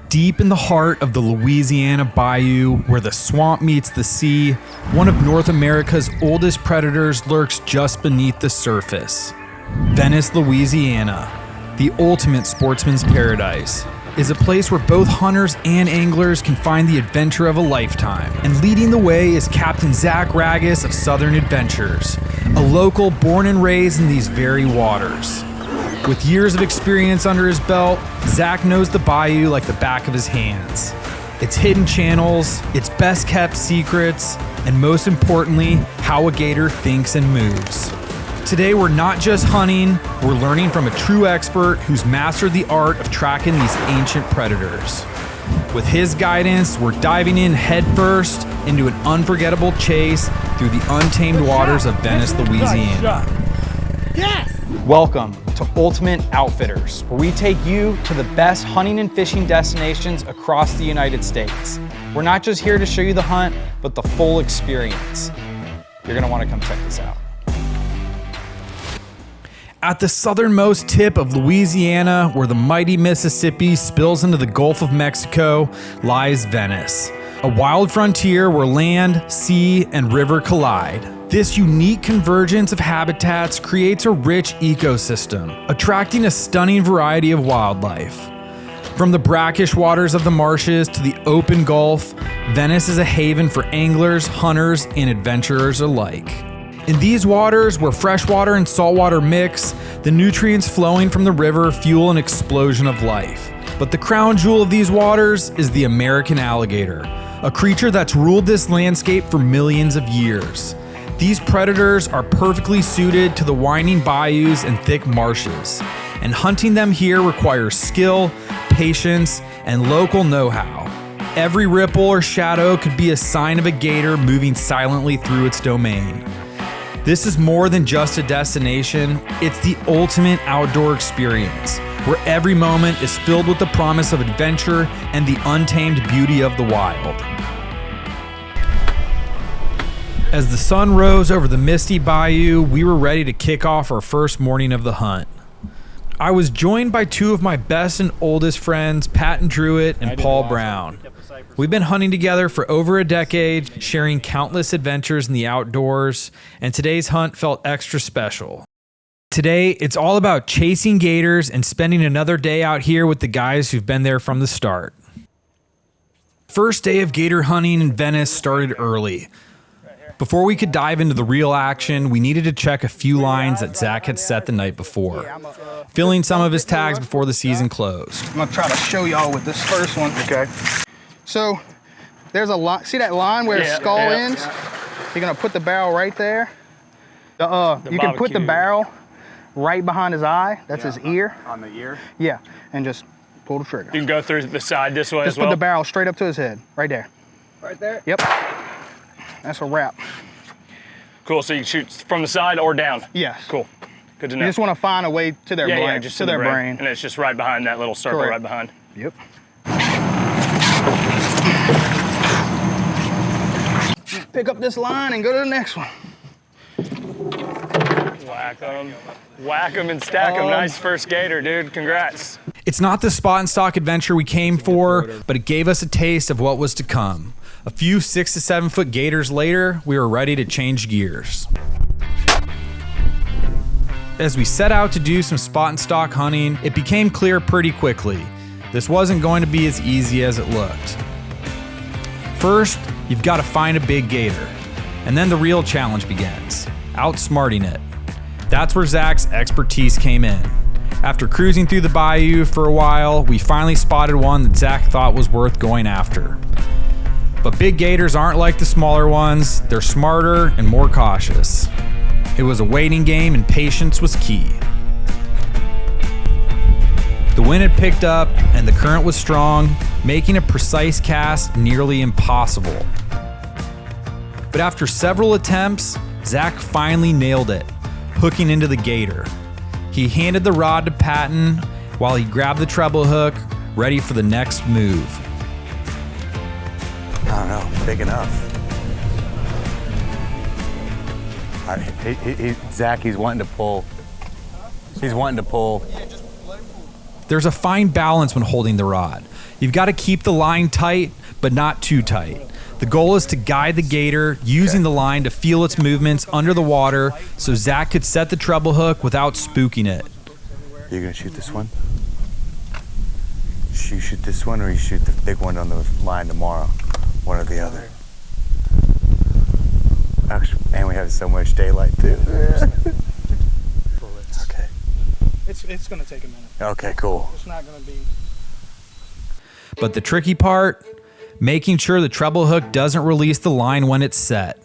Deep in the heart of the Louisiana bayou, where the swamp meets the sea, one of North America's oldest predators lurks just beneath the surface. Venice, Louisiana, the ultimate sportsman's paradise, is a place where both hunters and anglers can find the adventure of a lifetime. And leading the way is Captain Zach Ragas of Southern Adventures, a local born and raised in these very waters. With years of experience under his belt, Zach knows the bayou like the back of his hands. Its hidden channels, its best kept secrets, and most importantly, how a gator thinks and moves. Today we're not just hunting, we're learning from a true expert who's mastered the art of tracking these ancient predators. With his guidance, we're diving in headfirst into an unforgettable chase through the untamed waters of Venice, Louisiana. Yes! Welcome to Ultimate Outfitters, where we take you to the best hunting and fishing destinations across the United States. We're not just here to show you the hunt, but the full experience. You're gonna wanna come check this out. At the southernmost tip of Louisiana, where the mighty Mississippi spills into the Gulf of Mexico, lies Venice, a wild frontier where land, sea, and river collide. This unique convergence of habitats creates a rich ecosystem, attracting a stunning variety of wildlife. From the brackish waters of the marshes to the open Gulf, Venice is a haven for anglers, hunters, and adventurers alike. In these waters, where freshwater and saltwater mix, the nutrients flowing from the river fuel an explosion of life. But the crown jewel of these waters is the American alligator, a creature that's ruled this landscape for millions of years. These predators are perfectly suited to the winding bayous and thick marshes, and hunting them here requires skill, patience, and local know-how. Every ripple or shadow could be a sign of a gator moving silently through its domain. This is more than just a destination, it's the ultimate outdoor experience, where every moment is filled with the promise of adventure and the untamed beauty of the wild. As the sun rose over the misty bayou, we were ready to kick off our first morning of the hunt. I was joined by two of my best and oldest friends, Pat and Druitt and Paul Brown. We've been hunting together for over a decade, sharing countless adventures in the outdoors, and today's hunt felt extra special. Today, it's all about chasing gators and spending another day out here with the guys who've been there from the start. First day of gator hunting in Venice started early. Before we could dive into the real action, we needed to check a few lines that Zach had set the night before, filling some of his tags before the season closed. I'm gonna try to show y'all with this first one. Okay. So there's a line, see that line where the skull ends? You're gonna put the barrel right there. You can put the barrel right behind his eye. That's his ear. On the ear? Yeah, and just pull the trigger. You can go through the side this way as well? Just put the barrel straight up to his head, right there. Right there? Yep. That's a wrap. Cool, so you can shoot from the side or down? Yes. Cool, good to know. You just want to find a way to their brain. Yeah, just to their brain. And it's just right behind that little circle. Correct. Right behind. Yep. Pick up this line and go to the next one. Whack them and stack them. Nice first gator, dude, congrats. It's not the spot and stock adventure we came for, but it gave us a taste of what was to come. A few 6 to 7 foot gators later, we were ready to change gears. As we set out to do some spot and stock hunting, it became clear pretty quickly. This wasn't going to be as easy as it looked. First, you've got to find a big gator, and then the real challenge begins, outsmarting it. That's where Zach's expertise came in. After cruising through the bayou for a while, we finally spotted one that Zach thought was worth going after. But big gators aren't like the smaller ones, they're smarter and more cautious. It was a waiting game and patience was key. The wind had picked up and the current was strong, making a precise cast nearly impossible. But after several attempts, Zach finally nailed it, hooking into the gator. He handed the rod to Patton while he grabbed the treble hook, ready for the next move. I don't know, big enough. Zach, he's wanting to pull. He's wanting to pull. There's a fine balance when holding the rod. You've got to keep the line tight, but not too tight. The goal is to guide the gator using the line to feel its movements under the water so Zach could set the treble hook without spooking it. You gonna shoot this one? You shoot this one or you shoot the big one on the line tomorrow? One or the other. Actually, and we have so much daylight too. Yeah. Okay. It's gonna take a minute. Okay, cool. It's not gonna be. But the tricky part, making sure the treble hook doesn't release the line when it's set.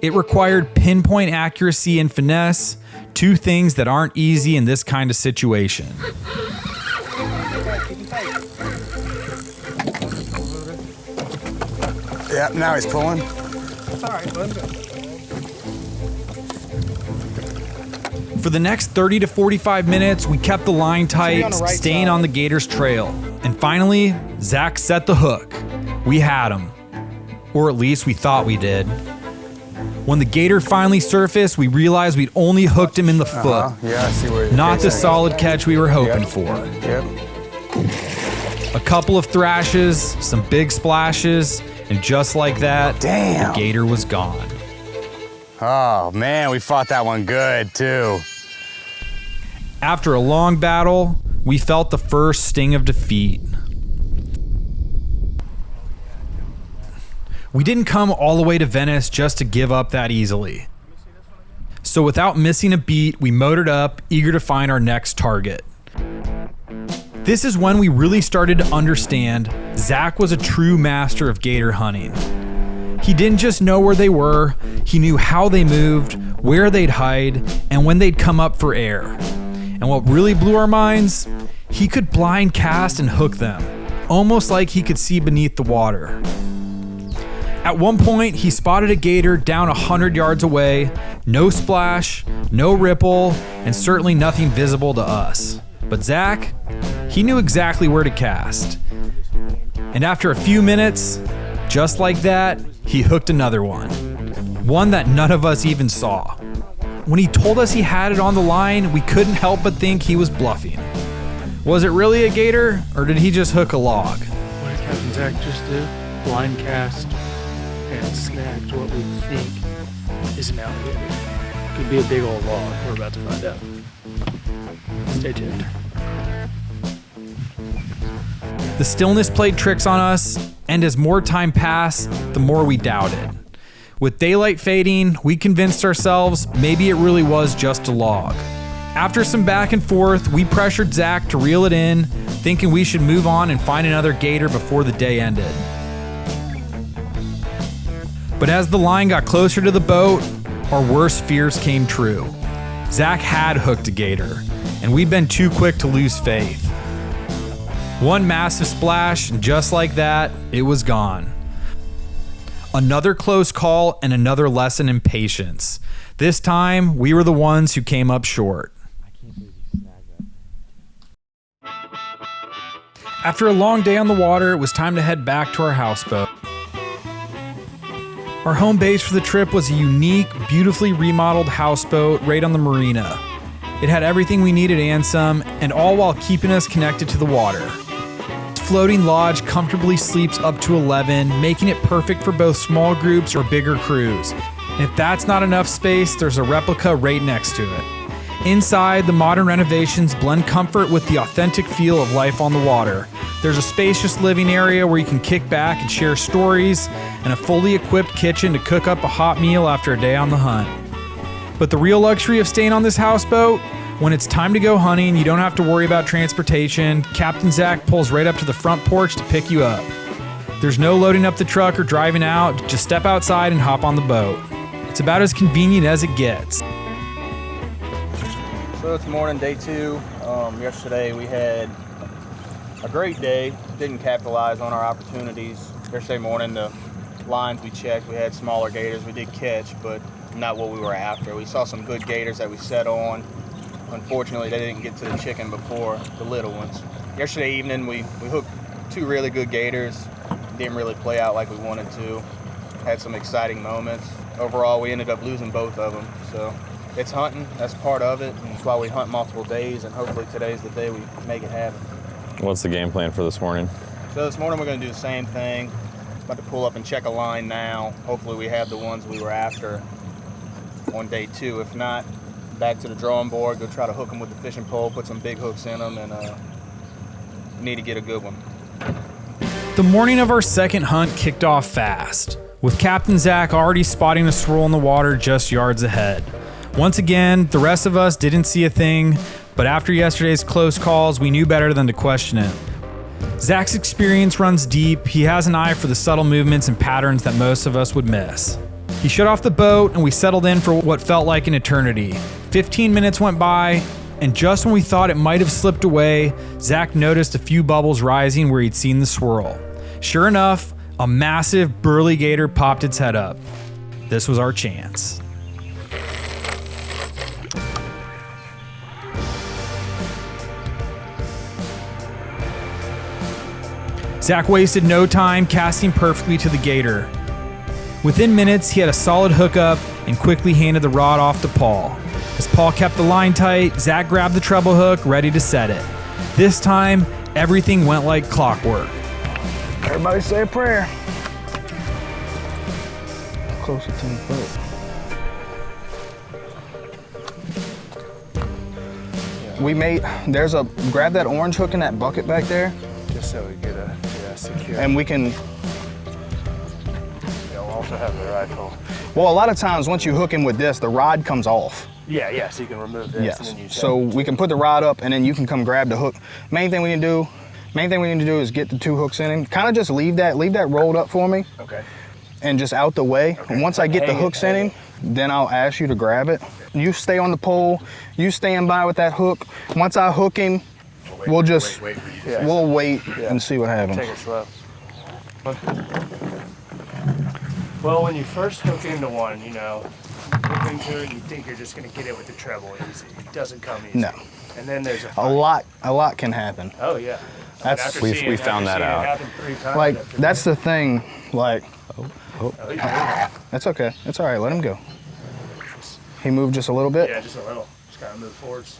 It required pinpoint accuracy and finesse, two things that aren't easy in this kind of situation. Yeah, now he's pulling. It's all right, bud. For the next 30 to 45 minutes, we kept the line tight, staying on the gator's trail. And finally, Zach set the hook. We had him. Or at least we thought we did. When the gator finally surfaced, we realized we'd only hooked him in the foot. Yeah, I see where Not the solid catch we were hoping for. Yep. A couple of thrashes, some big splashes, and just like that, Damn. the gator was gone. Oh man, we fought that one good too. After a long battle, we felt the first sting of defeat. We didn't come all the way to Venice just to give up that easily. So without missing a beat, we motored up, eager to find our next target. This is when we really started to understand Zach was a true master of gator hunting. He didn't just know where they were, he knew how they moved, where they'd hide, and when they'd come up for air. And what really blew our minds, he could blind cast and hook them, almost like he could see beneath the water. At one point, he spotted a gator down 100 yards away, no splash, no ripple, and certainly nothing visible to us. But Zach, he knew exactly where to cast. And after a few minutes, just like that, he hooked another one. One that none of us even saw. When he told us he had it on the line, we couldn't help but think he was bluffing. Was it really a gator, or did he just hook a log? What did Captain Zach just do? Blind cast and snagged what we think is an alligator. Could be a big old log. We're about to find out. Stay tuned. The stillness played tricks on us, and as more time passed, the more we doubted. With daylight fading, we convinced ourselves maybe it really was just a log. After some back and forth, we pressured Zach to reel it in, thinking we should move on and find another gator before the day ended. But as the line got closer to the boat, our worst fears came true. Zach had hooked a gator, and we'd been too quick to lose faith. One massive splash, and just like that, it was gone. Another close call and another lesson in patience. This time, we were the ones who came up short. After a long day on the water, it was time to head back to our houseboat. Our home base for the trip was a unique, beautifully remodeled houseboat right on the marina. It had everything we needed and some, and all while keeping us connected to the water. This floating lodge comfortably sleeps up to 11, making it perfect for both small groups or bigger crews. And if that's not enough space, there's a replica right next to it. Inside, the modern renovations blend comfort with the authentic feel of life on the water. There's a spacious living area where you can kick back and share stories, and a fully equipped kitchen to cook up a hot meal after a day on the hunt. But the real luxury of staying on this houseboat, when it's time to go hunting, you don't have to worry about transportation. Captain Zach pulls right up to the front porch to pick you up. There's no loading up the truck or driving out, just step outside and hop on the boat. It's about as convenient as it gets. So it's morning, day 2. Yesterday we had a great day. Didn't capitalize on our opportunities. Yesterday morning, the lines we checked, we had smaller gators we did catch, but not what we were after. We saw some good gators that we set on. Unfortunately, they didn't get to the chicken before the little ones. Yesterday evening, we hooked 2 really good gators. Didn't really play out like we wanted to. Had some exciting moments. Overall, we ended up losing both of them. So it's hunting, that's part of it, and that's why we hunt multiple days, and hopefully today's the day we make it happen. What's the game plan for this morning? So this morning we're going to do the same thing. About to pull up and check a line now. Hopefully we have the ones we were after on day 2. If not, back to the drawing board, go try to hook them with the fishing pole, put some big hooks in them, and need to get a good one. The morning of our second hunt kicked off fast, with Captain Zach already spotting a swirl in the water just yards ahead. Once again, the rest of us didn't see a thing, but after yesterday's close calls, we knew better than to question it. Zach's experience runs deep. He has an eye for the subtle movements and patterns that most of us would miss. He shut off the boat and we settled in for what felt like an eternity. 15 minutes went by, and just when we thought it might have slipped away, Zach noticed a few bubbles rising where he'd seen the swirl. Sure enough, a massive burly gator popped its head up. This was our chance. Zach wasted no time casting perfectly to the gator. Within minutes, he had a solid hookup and quickly handed the rod off to Paul. As Paul kept the line tight, Zach grabbed the treble hook, ready to set it. This time, everything went like clockwork. Everybody say a prayer. Closer to the boat. Grab that orange hook in that bucket back there. Just so we get a secure. And we can, We'll also have the rifle. well, a lot of times once you hook him with this, the rod comes off. Yeah, so you can remove this Yes. and then use So we can put the rod up and then you can come grab the hook. Main thing we need to do is get the 2 hooks in him. Kind of just leave that rolled up for me. Okay. And just out the way. Okay. And once I get the hooks in him, then I'll ask you to grab it. You stay on the pole, you stand by with that hook. Once I hook him, we'll just, we'll wait and see what happens. Take it slow. Well, when you first hook into one, hook into it, you think you're just going to get it with the treble easy. It doesn't come easy. No. And then there's A lot can happen. Oh, yeah. That's, We found that out. like, that's the thing, like, Yeah, that's okay. It's all right, let him go. He moved just a little bit? just a little. Just got to move forwards.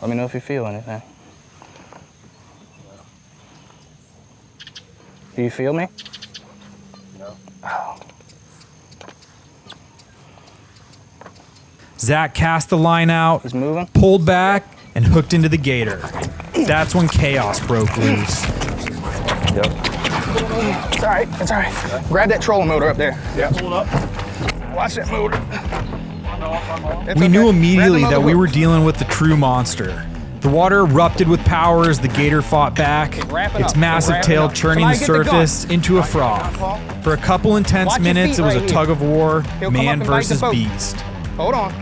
Let me know if you feel anything. Do you feel me? No. Oh. Zach cast the line out, He's moving? pulled back, and hooked into the gator. That's when chaos broke loose. It's all right, it's all right. Grab that trolling motor up there. Yeah. Hold up. Watch that motor. It's We okay. knew immediately Grab them that we other were hooks. dealing with the true monster. The water erupted with power as the gator fought back, Wrap it its up. massive Wrap it tail up. churning the Somebody get the gun. surface into a froth. For a couple intense Watch your minutes, feet it was right a tug here. of war, He'll come man up and bite the versus boat. beast. Hold on.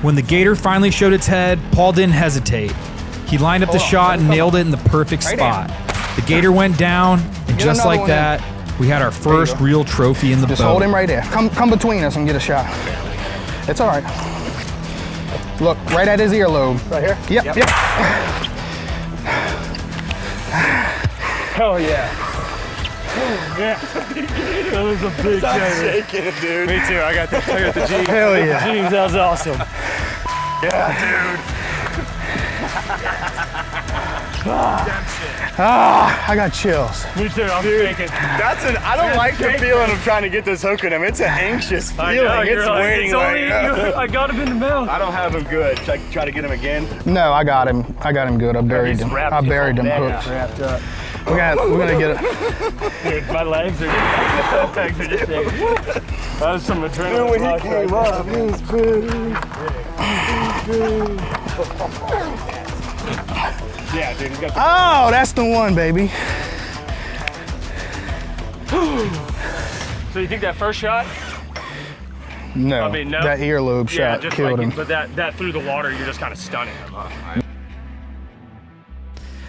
When the gator finally showed its head, Paul didn't hesitate. He lined up the Hold on. shot Let and him come nailed up. it in the perfect Right spot. The gator went down, and just another like one in. that, we had our first go. real trophy in the Just boat. hold him right there. Come between us and get a shot. It's all right. Look, right at his earlobe. Right here? Yep. Hell yeah. Yeah. That was a big shaking it, dude. Me too. I got the jeans. Hell yeah. Jeans, that was awesome. Yeah, dude. I got chills. Me too. I'm shaking. I don't like the feeling of trying to get this hook in him. It's an anxious feeling. It's waiting I got him in the mouth. I don't have him good. Should I try to get him again? No, I got him. I got him good. I buried him. I buried him hooks. Wrapped up. We're gonna get it. Dude, my legs are just shaking. That was some adrenaline. When he came up, he was Yeah, dude, he's got the Oh, that's the one, baby. So you think that first shot? No, I mean, no. that earlobe Yeah, shot just killed like, him. but that through the water, you're just kind of stunning him. Huh?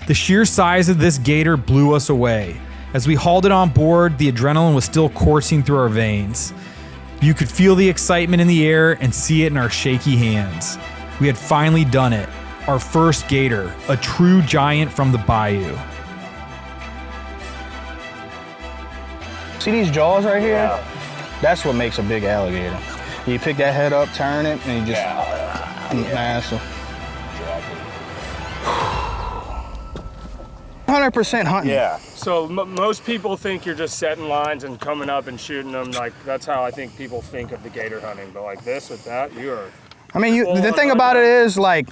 The sheer size of this gator blew us away. As we hauled it on board, the adrenaline was still coursing through our veins. You could feel the excitement in the air and see it in our shaky hands. We had finally done it. Our first gator, a true giant from the bayou. See these jaws right here? That's what makes a big alligator. You pick that head up, turn it, and you just massive. 100% hunting. Yeah. So most people think you're just setting lines and coming up and shooting them. Like, that's how I think people think of the gator hunting. But like this with that, you are. I mean, the thing about it is, like,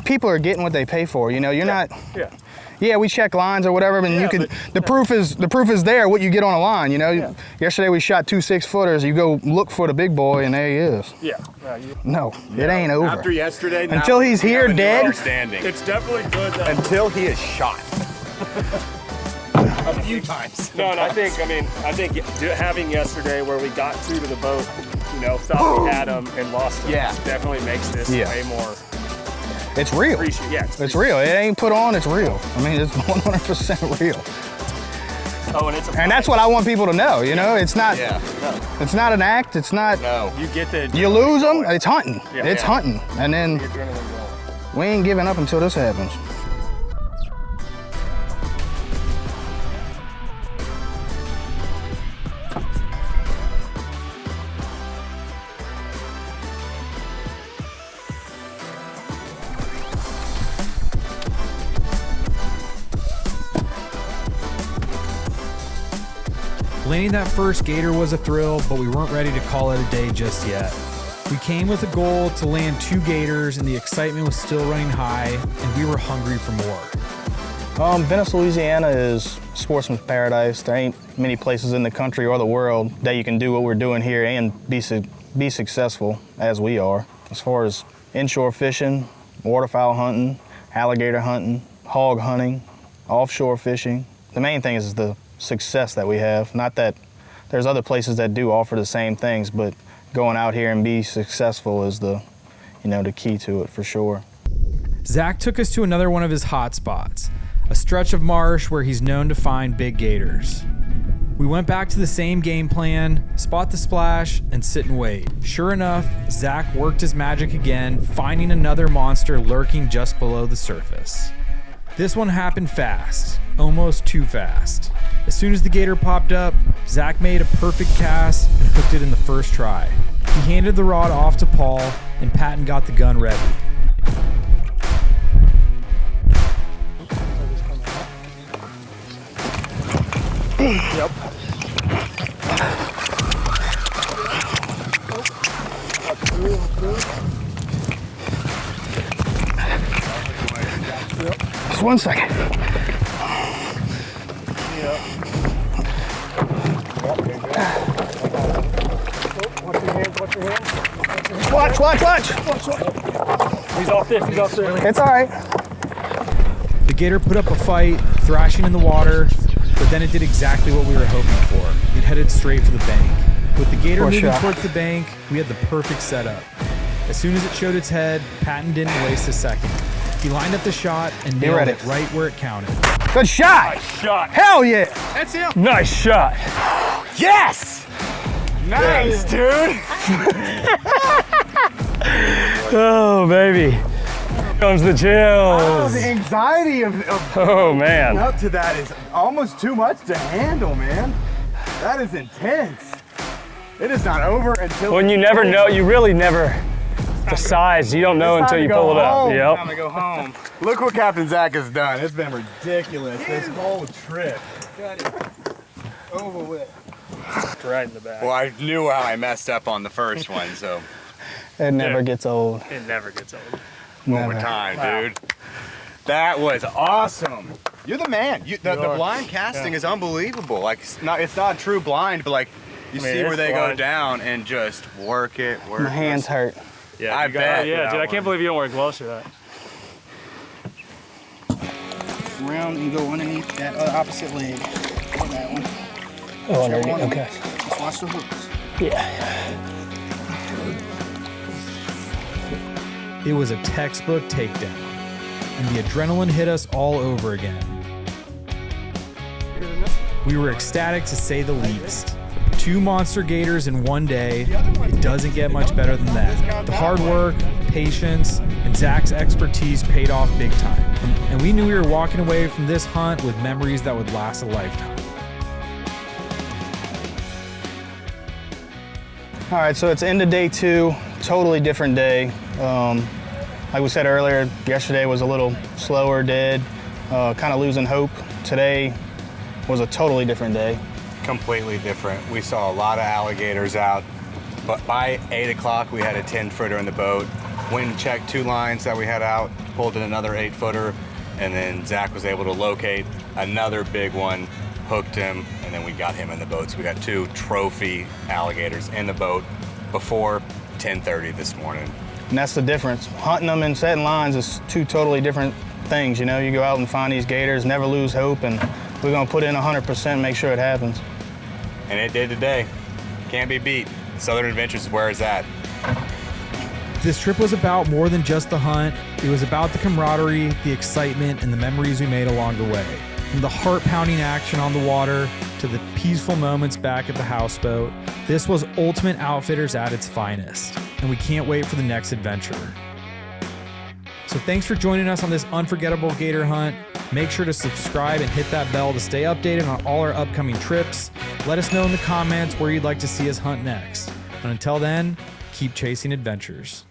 people are getting what they pay for. You know, you're not. Yeah. Yeah, we check lines or whatever, and you can. The proof is there. What you get on a line. You know. Yeah. Yesterday we shot 2 6-footers. You go look for the big boy, and there he is. Yeah. No, it ain't over. After yesterday, Until he's here dead. Understanding. It's definitely good though. Until he is shot. A few times. No, I think having yesterday where we got 2 to the boat, you know, thought we had them and lost them, definitely makes this way more. It's real. Yeah, it's real. It ain't put on. It's real. I mean, it's 100% real. Oh, and it's and that's what I want people to know. You know, it's not. Yeah. No. It's not an act. It's not. No. You get the. You lose them. It's hunting. Yeah. It's hunting. And then we ain't giving up until this happens. Landing that first gator was a thrill, but we weren't ready to call it a day just yet. We came with a goal to land 2 gators, and the excitement was still running high, and we were hungry for more. Venice, Louisiana is sportsman's paradise. There ain't many places in the country or the world that you can do what we're doing here and be successful as we are. As far as inshore fishing, waterfowl hunting, alligator hunting, hog hunting, offshore fishing, the main thing is the success that we have. Not that there's other places that do offer the same things, but going out here and be successful is the key to it for sure. Zach took us to another one of his hot spots, a stretch of marsh where he's known to find big gators. We went back to the same game plan, spot the splash, and sit and wait. Sure enough, Zach worked his magic again, finding another monster lurking just below the surface. This one happened fast, almost too fast. As soon as the gator popped up, Zach made a perfect cast and hooked it in the first try. He handed the rod off to Paul, and Patton got the gun ready. Yep. Just 1 second. Watch. He's off this. It's all right. The gator put up a fight, thrashing in the water, but then it did exactly what we were hoping for. It headed straight for the bank. With the gator moving towards the bank, we had the perfect setup. As soon as it showed its head, Patton didn't waste a second. He lined up the shot and nailed it right where it counted. Good shot. Nice shot. Hell yeah. That's him. Nice shot. Yes! Nice, dude! Oh, baby. Here comes the chills. The anxiety of Oh, man. up to that is almost too much to handle, man. That is intense. It is not over until... When you never know, you really never... The size, you don't know until you pull it up. Yep. Time to go home. Look what Captain Zach has done. It's been ridiculous. This whole trip. Got it. Over with. Right in the back. Well, I knew how I messed up on the first one, so... It never gets old. It never gets old. Over time, dude. That was awesome. You're the man. The blind casting is unbelievable. Like, it's not true blind, but like, you see where they go down and just work it. My hands hurt. Yeah, I bet. Yeah, dude, I can't believe you don't wear gloves for that. Round and go underneath that opposite leg. On that one. Oh, underneath. Okay. Just watch the hooks. Yeah. It was a textbook takedown, and the adrenaline hit us all over again. We were ecstatic to say the least. 2 monster gators in one day, it doesn't get much better than that. The hard work, patience, and Zach's expertise paid off big time. And we knew we were walking away from this hunt with memories that would last a lifetime. All right, so it's end of day 2, totally different day. Like we said earlier, yesterday was a little slower, dead. kind of losing hope. Today was a totally different day. Completely different. We saw a lot of alligators out, but by 8 o'clock we had a 10-footer in the boat. Went and checked 2 lines that we had out, pulled in another 8-footer, and then Zach was able to locate another big one, hooked him, and then we got him in the boat. So we got 2 trophy alligators in the boat before 10:30 this morning. And that's the difference. Hunting them and setting lines is 2 totally different things. You know, you go out and find these gators, never lose hope, and we're gonna put in 100%, make sure it happens. And it did today. Can't be beat. Southern Adventures is where it's at. This trip was about more than just the hunt. It was about the camaraderie, the excitement, and the memories we made along the way. From the heart-pounding action on the water to the peaceful moments back at the houseboat, this was Ultimate Outfitters at its finest, and we can't wait for the next adventure. So thanks for joining us on this unforgettable gator hunt. Make sure to subscribe and hit that bell to stay updated on all our upcoming trips. Let us know in the comments where you'd like to see us hunt next. And until then, keep chasing adventures.